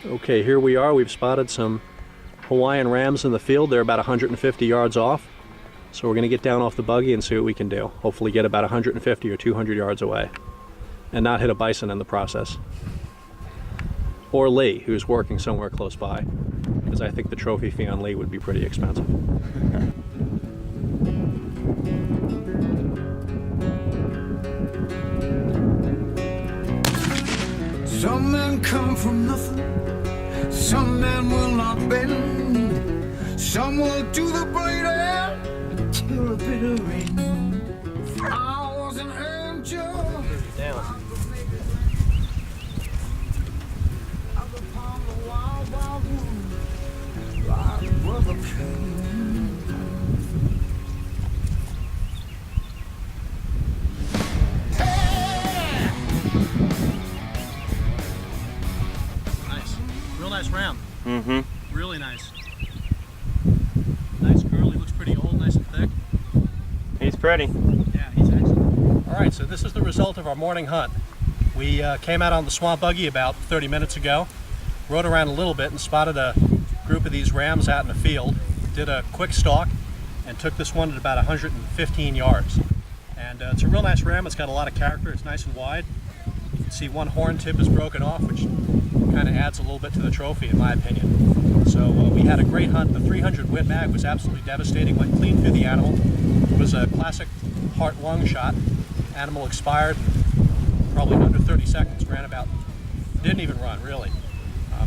Okay, here we are. We've spotted some Hawaiian Rams in the field. They're about 150 yards off. So we're going to get down off the buggy and see what we can do. Hopefully get about 150 or 200 yards away and not hit a bison in the process. Or Lee, who's working somewhere close by, because I think the trophy fee on Lee would be pretty expensive. Some men come from nothing, some men will not bend, some will do the bleeding till a bitter end. I was an angel. Down. Upon the wild, wild wood, like brother Cain. Real nice ram. Mm-hmm. Really nice. Nice girl. He looks pretty old, nice and thick. He's pretty. Yeah, he's excellent. All right, so this is the result of our morning hunt. We came out on the swamp buggy about 30 minutes ago, rode around a little bit and spotted a group of these rams out in the field, did a quick stalk, and took this one at about 115 yards. And it's a real nice ram. It's got a lot of character. It's nice and wide. You can see one horn tip is broken off, which kind of adds a little bit to the trophy in my opinion. So we had a great hunt. The 300 Win Mag was absolutely devastating, went clean through the animal. It was a classic heart-lung shot. Animal expired in probably under 30 seconds, didn't even run really.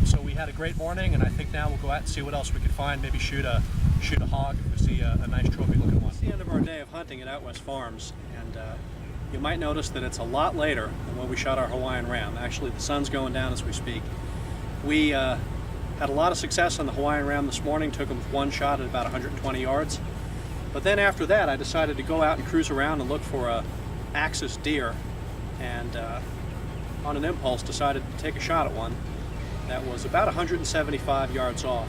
So we had a great morning, and I think now we'll go out and see what else we can find, maybe shoot a hog if we see a nice trophy looking one. It's the end of our day of hunting at OutWest Farms, and you might notice that it's a lot later than when we shot our Hawaiian Ram. Actually, the sun's going down as we speak. We had a lot of success on the Hawaiian Ram this morning, took him with one shot at about 120 yards. But then after that, I decided to go out and cruise around and look for a axis deer, and on an impulse decided to take a shot at one that was about 175 yards off.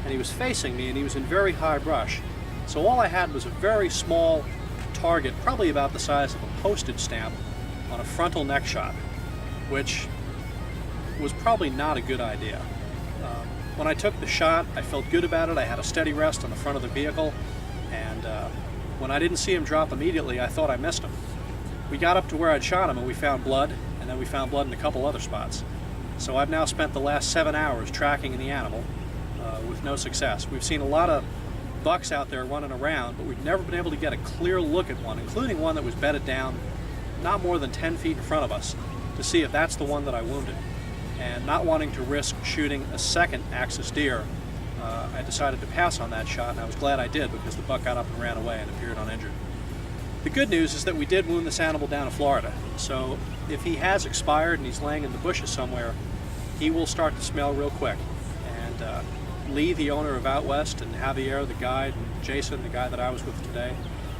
And he was facing me, and he was in very high brush. So all I had was a very small target, probably about the size of a postage stamp, on a frontal neck shot, which was probably not a good idea. When I took the shot, I felt good about it. I had a steady rest on the front of the vehicle, and when I didn't see him drop immediately, I thought I missed him. We got up to where I'd shot him, and we found blood, and then we found blood in a couple other spots. So I've now spent the last 7 hours tracking the animal with no success. We've seen a lot of bucks out there running around, but we've never been able to get a clear look at one, including one that was bedded down not more than 10 feet in front of us, to see if that's the one that I wounded. And not wanting to risk shooting a second axis deer, I decided to pass on that shot, and I was glad I did, because the buck got up and ran away and appeared uninjured. The good news is that we did wound this animal down in Florida, so if he has expired and he's laying in the bushes somewhere, he will start to smell real quick. And Lee, the owner of OutWest, and Javier, the guide, and Jason, the guy that I was with today,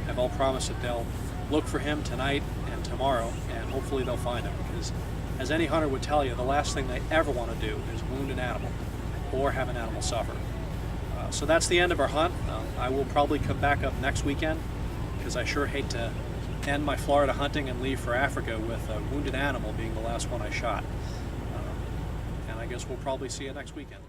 have all promised that they'll look for him tonight and tomorrow, and hopefully they'll find him, because as any hunter would tell you, the last thing they ever want to do is wound an animal or have an animal suffer. So that's the end of our hunt. I will probably come back up next weekend, because I sure hate to end my Florida hunting and leave for Africa with a wounded animal being the last one I shot. And I guess we'll probably see you next weekend.